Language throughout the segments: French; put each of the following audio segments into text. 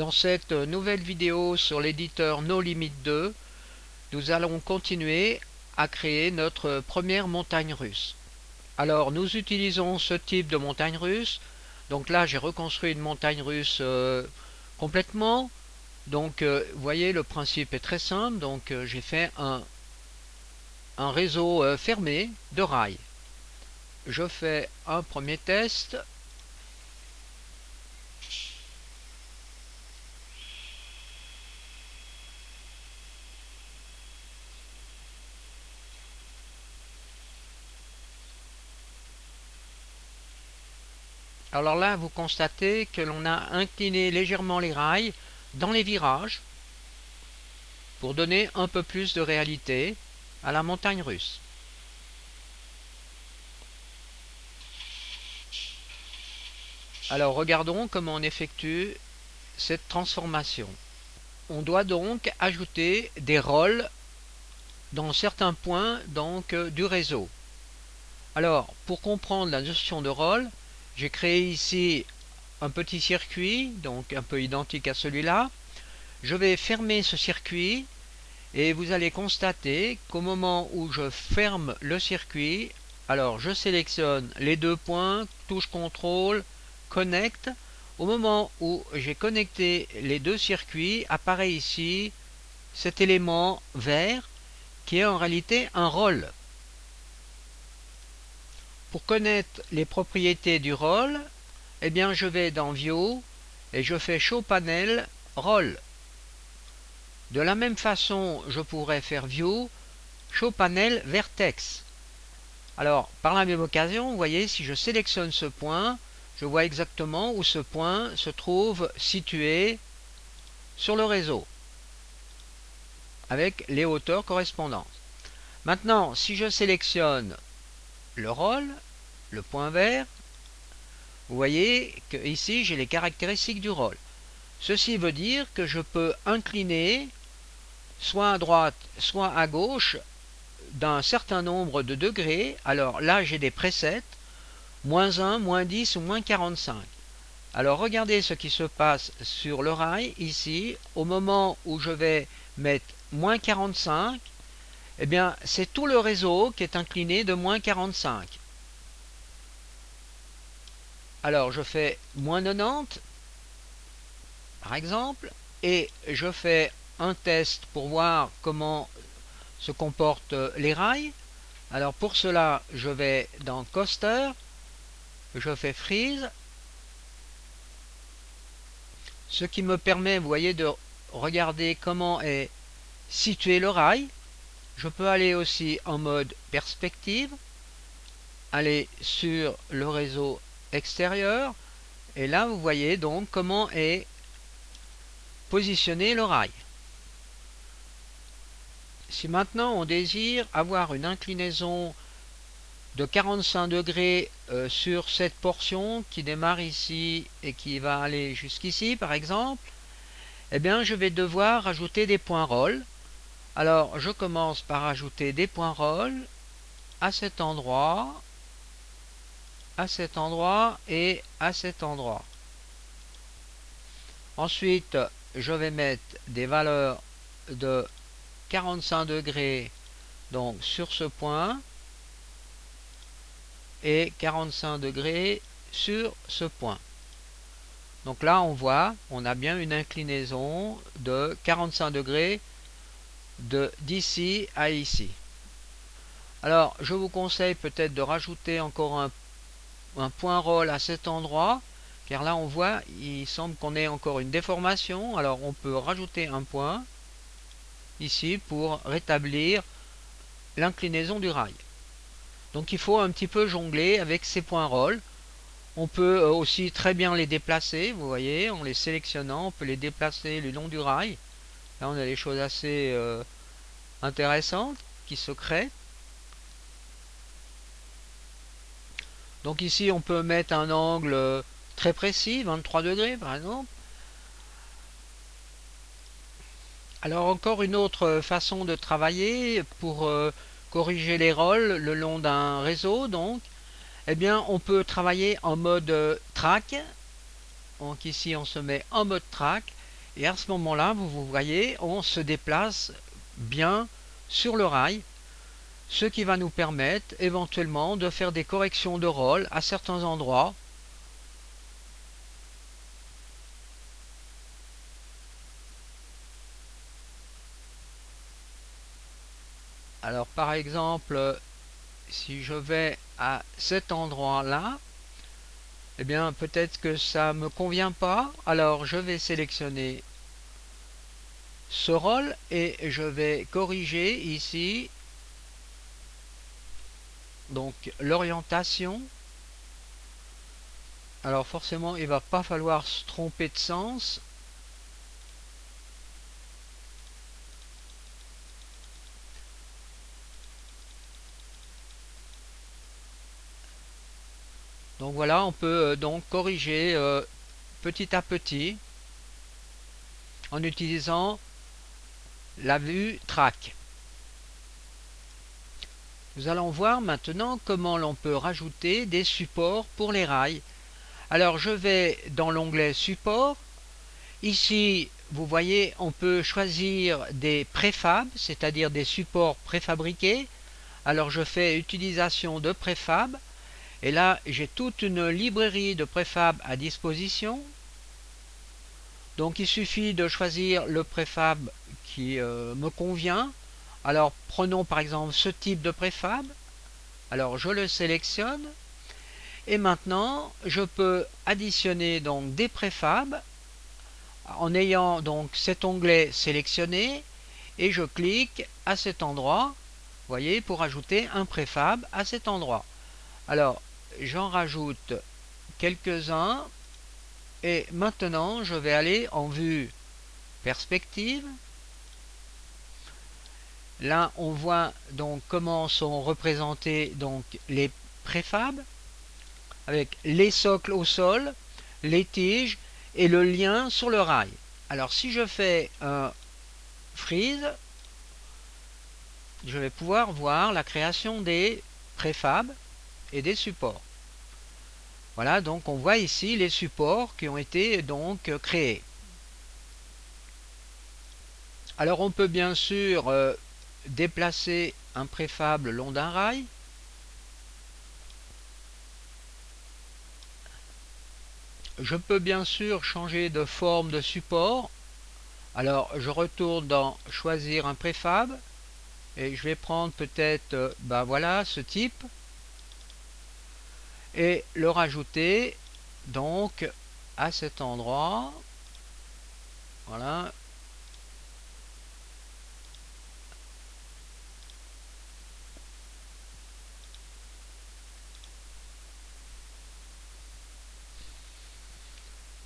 Dans cette nouvelle vidéo sur l'éditeur NoLimit 2, nous allons continuer à créer notre première montagne russe. Alors nous utilisons ce type de montagne russe. Donc là j'ai reconstruit une montagne russe complètement. Donc vous voyez, le principe est très simple. Donc j'ai fait un réseau fermé de rails. Je fais un premier test. Alors là, vous constatez que l'on a incliné légèrement les rails dans les virages pour donner un peu plus de réalité à la montagne russe. Alors regardons comment on effectue cette transformation. On doit donc ajouter des rôles dans certains points du réseau. Alors pour comprendre la notion de rôle, j'ai créé ici un petit circuit, donc un peu identique à celui-là. Je vais fermer ce circuit et vous allez constater qu'au moment où je ferme le circuit, alors je sélectionne les deux points, touche CTRL, connecte. Au moment où j'ai connecté les deux circuits, apparaît ici cet élément vert qui est en réalité un rôle. Pour connaître les propriétés du rôle, eh bien je vais dans View et je fais Show Panel Rôle. De la même façon, je pourrais faire View, Show Panel Vertex. Alors, par la même occasion, vous voyez, si je sélectionne ce point, je vois exactement où ce point se trouve situé sur le réseau, avec les hauteurs correspondantes. Maintenant, si je sélectionne le rôle, le point vert, vous voyez que ici j'ai les caractéristiques du rôle. Ceci veut dire que je peux incliner soit à droite, soit à gauche d'un certain nombre de degrés. Alors là j'ai des presets, moins 1, moins 10 ou moins 45. Alors regardez ce qui se passe sur le rail ici. Au moment où je vais mettre moins 45, eh bien c'est tout le réseau qui est incliné de moins 45. Alors je fais moins 90 par exemple, et je fais un test pour voir comment se comportent les rails. Alors pour cela, je vais dans Coaster, je fais Freeze, ce qui me permet, vous voyez, de regarder comment est situé le rail. Je peux aller aussi en mode perspective, aller sur le réseau extérieur, et là vous voyez donc comment est positionner le rail. Si maintenant on désire avoir une inclinaison de 45 degrés sur cette portion qui démarre ici et qui va aller jusqu'ici par exemple, eh bien je vais devoir ajouter des points rôles. Alors je commence par ajouter des points rôles à cet endroit et à cet endroit. Ensuite je vais mettre des valeurs de 45 degrés donc sur ce point et 45 degrés sur ce point. Donc là on voit, on a bien une inclinaison de 45 degrés d'ici à ici. Alors je vous conseille peut-être de rajouter encore un point rôle à cet endroit, car là on voit, il semble qu'on ait encore une déformation. Alors on peut rajouter un point ici pour rétablir l'inclinaison du rail. Donc il faut un petit peu jongler avec ces points rôles. On peut aussi très bien les déplacer, vous voyez, en les sélectionnant, on peut les déplacer le long du rail. Là on a des choses assez intéressantes qui se créent. Donc ici on peut mettre un angle très précis, 23 degrés par exemple. Alors encore une autre façon de travailler pour corriger les rôles le long d'un réseau, donc, eh bien on peut travailler en mode track. Donc ici on se met en mode track et à ce moment-là, vous voyez, on se déplace bien sur le rail, ce qui va nous permettre éventuellement de faire des corrections de rôle à certains endroits. Alors par exemple, si je vais à cet endroit-là, eh bien peut-être que ça ne me convient pas, alors je vais sélectionner ce rôle et je vais corriger ici donc l'orientation. Alors forcément il va pas falloir se tromper de sens. Donc voilà, on peut donc corriger petit à petit en utilisant la vue track. Nous allons voir maintenant comment l'on peut rajouter des supports pour les rails. Alors je vais dans l'onglet support. Ici, vous voyez, on peut choisir des préfabs, c'est-à-dire des supports préfabriqués. Alors je fais utilisation de préfab. Et là, j'ai toute une librairie de préfab à disposition. Donc il suffit de choisir le préfab qui me convient. Alors prenons par exemple ce type de préfab. Alors je le sélectionne. Et maintenant, je peux additionner donc des préfabs en ayant donc cet onglet sélectionné et je clique à cet endroit, vous voyez, pour ajouter un préfab à cet endroit. Alors, j'en rajoute quelques-uns et maintenant, je vais aller en vue perspective. Là, on voit donc comment sont représentés donc les préfabs avec les socles au sol, les tiges et le lien sur le rail. Alors si je fais un freeze, je vais pouvoir voir la création des préfabs et des supports. Voilà, donc on voit ici les supports qui ont été donc créés. Alors on peut bien sûr déplacer un préfab le long d'un rail. Je peux bien sûr changer de forme de support. Alors je retourne dans choisir un préfab et je vais prendre peut-être voilà ce type et le rajouter donc à cet endroit. Voilà.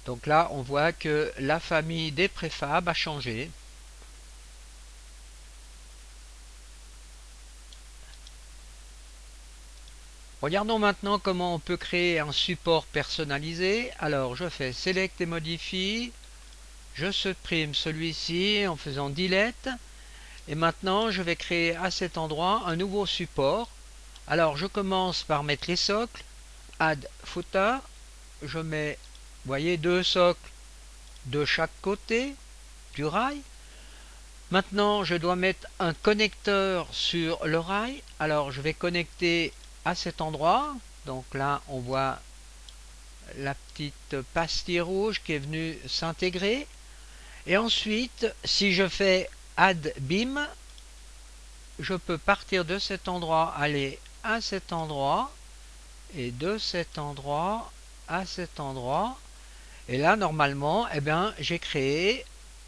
Donc là, on voit que la famille des préfabs a changé. Regardons maintenant comment on peut créer un support personnalisé. Alors, je fais Select et Modifie. Je supprime celui-ci en faisant Delete. Et maintenant, je vais créer à cet endroit un nouveau support. Alors, je commence par mettre les socles. Add Footer. Je mets, vous voyez, 2 socles de chaque côté du rail. Maintenant, je dois mettre un connecteur sur le rail. Alors, je vais connecter à cet endroit. Donc là, on voit la petite pastille rouge qui est venue s'intégrer. Et ensuite, si je fais Add Beam, je peux partir de cet endroit, aller à cet endroit, et de cet endroit à cet endroit. Et là, normalement, eh bien, j'ai créé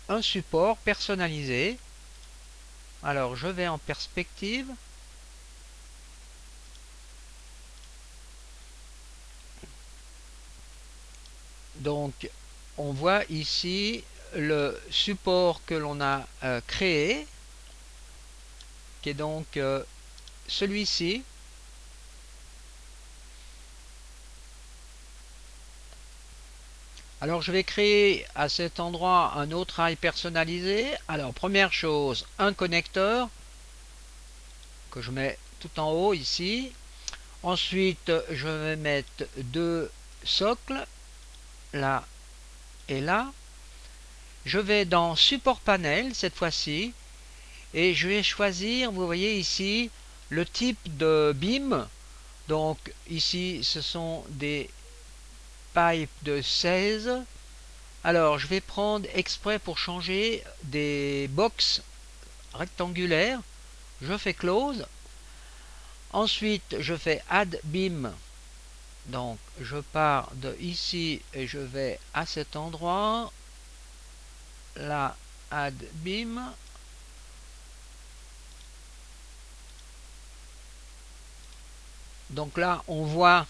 un support personnalisé. Alors, je vais en perspective. Donc, on voit ici le support que l'on a créé, qui est donc celui-ci. Alors, je vais créer à cet endroit un autre rail personnalisé. Alors, première chose, un connecteur que je mets tout en haut ici. Ensuite, je vais mettre 2 socles, là et là. Je vais dans support panel cette fois-ci et je vais choisir, vous voyez ici, le type de beam. Donc ici ce sont des pipes de 16. Alors je vais prendre exprès pour changer des box rectangulaires. Je fais close. Ensuite je fais add beam. Donc je pars de ici et je vais à cet endroit. Là, add beam. Donc là on voit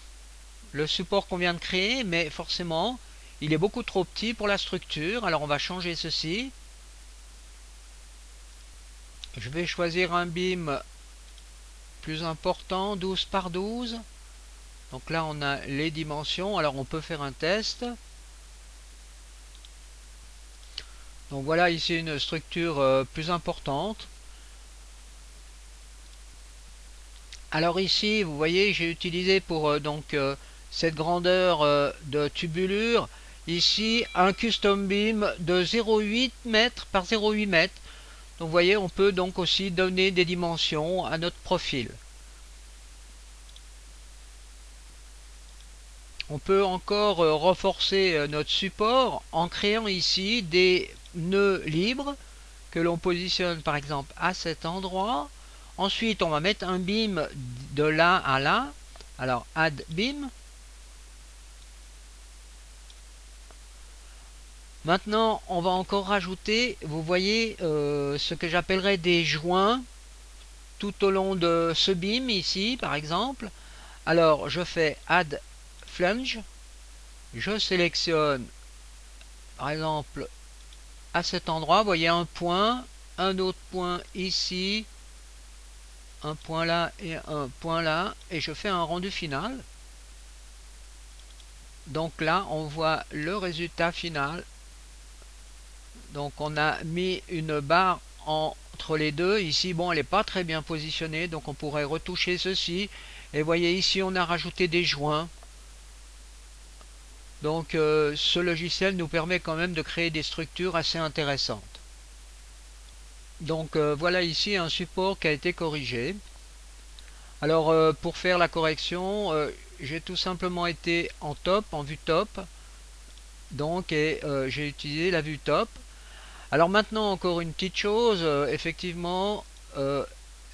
le support qu'on vient de créer, mais forcément il est beaucoup trop petit pour la structure. Alors on va changer ceci. Je vais choisir un beam plus important, 12 par 12. Donc là on a les dimensions. Alors on peut faire un test. Donc voilà ici une structure plus importante. Alors ici vous voyez j'ai utilisé pour cette grandeur de tubulure ici un custom beam de 0,8 m par 0,8 m. Donc vous voyez on peut donc aussi donner des dimensions à notre profil. On peut encore renforcer notre support en créant ici des nœuds libres que l'on positionne par exemple à cet endroit. Ensuite on va mettre un beam de là à là. Alors add beam. Maintenant on va encore rajouter, vous voyez ce que j'appellerais des joints tout au long de ce beam ici par exemple. Alors je fais add flange. Je sélectionne par exemple à cet endroit, vous voyez un point, un autre point ici, un point là et un point là, et je fais un rendu final. Donc là on voit le résultat final. Donc on a mis une barre entre les deux. Ici bon elle n'est pas très bien positionnée, donc on pourrait retoucher ceci. Et vous voyez ici on a rajouté des joints. Donc ce logiciel nous permet quand même de créer des structures assez intéressantes. Donc voilà ici un support qui a été corrigé. Alors pour faire la correction, j'ai tout simplement été en top, en vue top. Donc j'ai utilisé la vue top. Alors maintenant encore une petite chose, effectivement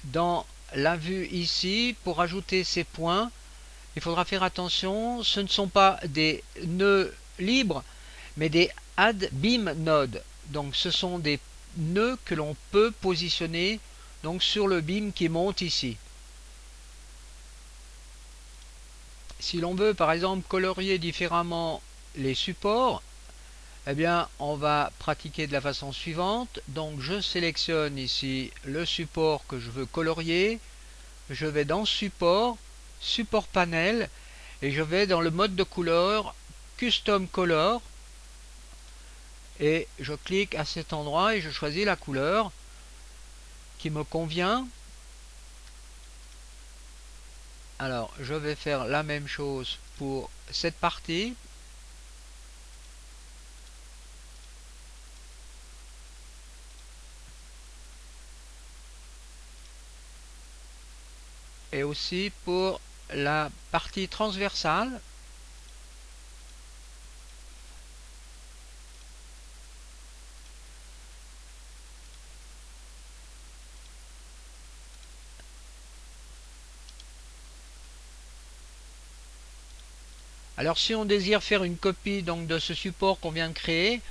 dans la vue ici, pour ajouter ces points, il faudra faire attention, ce ne sont pas des nœuds libres, mais des add beam nodes. Donc ce sont des nœuds que l'on peut positionner donc sur le beam qui monte ici. Si l'on veut par exemple colorier différemment les supports, eh bien on va pratiquer de la façon suivante. Donc je sélectionne ici le support que je veux colorier, je vais dans support, support panel, et je vais dans le mode de couleur custom color, et je clique à cet endroit et je choisis la couleur qui me convient. Alors je vais faire la même chose pour cette partie. Et aussi pour la partie transversale. Alors si on désire faire une copie donc de ce support qu'on vient de créer,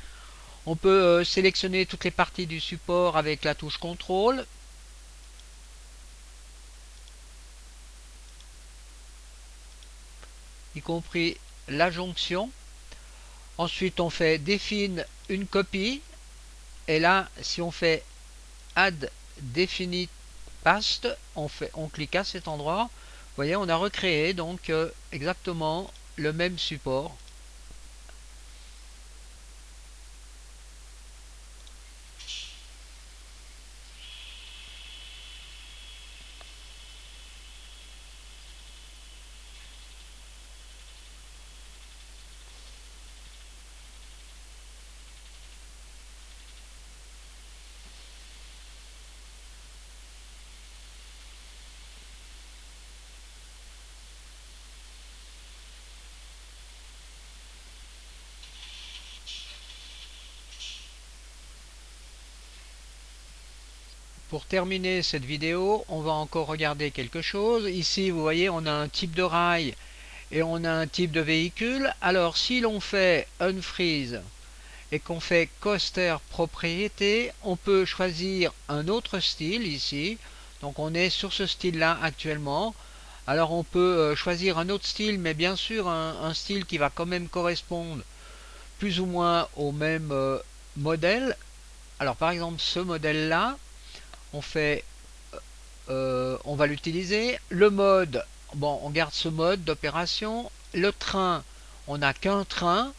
on peut sélectionner toutes les parties du support avec la touche CTRL. Y compris la jonction. Ensuite on fait définir une copie. Et là si on fait add definite past, on clique à cet endroit. Vous voyez on a recréé donc exactement le même support. Pour terminer cette vidéo, on va encore regarder quelque chose. Ici, vous voyez, on a un type de rail et on a un type de véhicule. Alors, si l'on fait unfreeze et qu'on fait coaster propriété, on peut choisir un autre style ici. Donc, on est sur ce style-là actuellement. Alors, on peut choisir un autre style, mais bien sûr, un style qui va quand même correspondre plus ou moins au même modèle. Alors, par exemple, ce modèle-là, on va l'utiliser. Le mode, bon, on garde ce mode d'opération. Le train, on n'a qu'un train.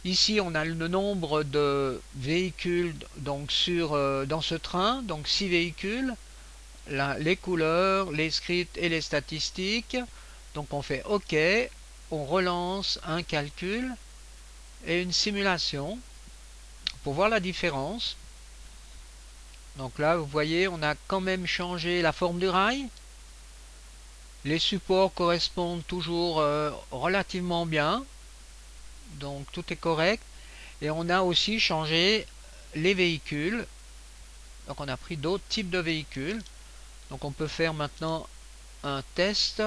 Ici, on a le nombre de véhicules donc dans ce train, donc 6 véhicules. Là, les couleurs, les scripts et les statistiques. Donc on fait OK, on relance un calcul et une simulation pour voir la différence. Donc là, vous voyez, on a quand même changé la forme du rail. Les supports correspondent toujours relativement bien. Donc tout est correct. Et on a aussi changé les véhicules. Donc on a pris d'autres types de véhicules. Donc on peut faire maintenant un test